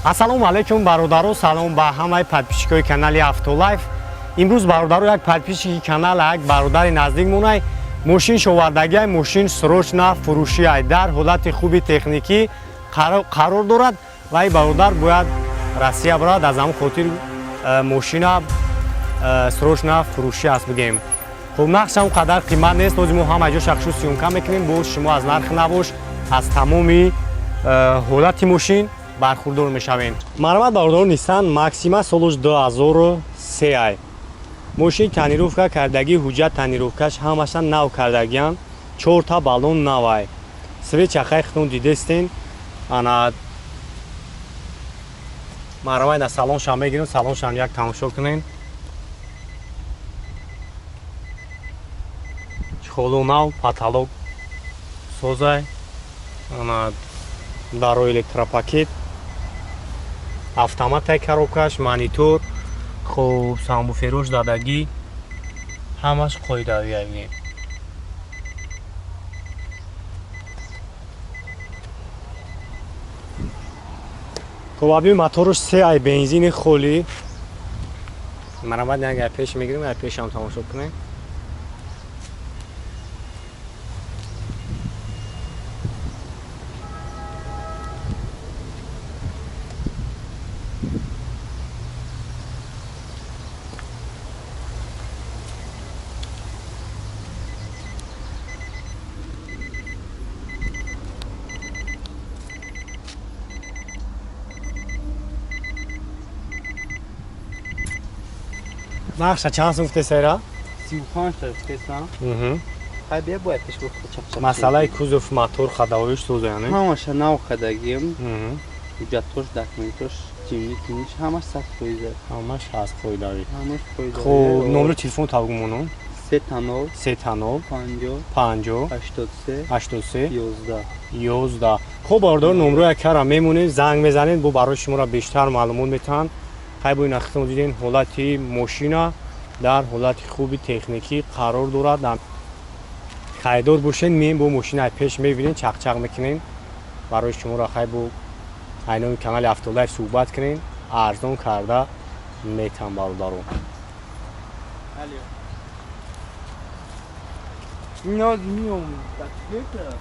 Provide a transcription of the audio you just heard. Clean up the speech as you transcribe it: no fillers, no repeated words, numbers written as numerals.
Ассалому алайкум бародаро, салом ба ҳамаи подписчикои канали Автолайф. Имрӯз бародаро як подписчики канал, як бародари наздик монай мошин шовардагиай мошин срочна фурӯшиай дар ҳолати хуби техникӣ қарор дорад ва ин бародар бояд Россия барад, аз ҳамон хотир мошина срочна фурӯшӣ аст бигем. Хуб нақш ҳам қадар қимат нест, ҳозир мо ҳама ҷо шахшу сёмка мекунем, боз шумо аз нарх набош, аз тамоми ҳолати мошин бархурдор мешавем. Марҳамат бародаро, Nissan Maxima солаш 2003 ай. Мошин танировка кардагӣ, ҳуҷҷат танировкаш ҳамаша нав кардагиян, 4 та баллон нав ай. Свет чахаи хитон дидестен. Ана марҳамат на салоншам мегирем, салоншам як тамошо кунем. Чхолу нав, потолок созай. Ана дарои электропакет, автоматай коробкаш, монитор, хуб самбуферош дадагӣ, ҳамаш қоидавия мегем. Хуб абин моторш 3 ай бензини холӣ. Марҳамат як ай пеш мегирем, ай пешам тамошо кунем. Нақша чанд сум гуфтесайра? 35 та гуфтесам. Хай бия бояд пеш гуфт чап. Масъалаи кузов, мотор, ходовоиш соза яъне? Ҳамаша нав хадагим. Ҳуҷҷатош, документош, ҷимни киниш ҳамаш 100%. Ҳамаш ҳаст қоидави. Ҳамаш қоидави. Хуб, номери телефон тавгумонон? 30 30 50 50 83 83 11. 11. Хуб бародаро, номрои кара мемонед, занг мезанед, бо барои шуморо бештар маълумот метаҳанд. Хай бо ин ахтон диден ҳолати мошина дар ҳолати хуби техникӣ қарор дорад. Хайдор бошед, меем бо мошинаи пеш мебинед, чақчақ мекунем. Барои шуморо хай бо айноми канали Автолайф суҳбат кунем, арзон карда метавам бародаро. Алё. Ниёз миём, так бекра.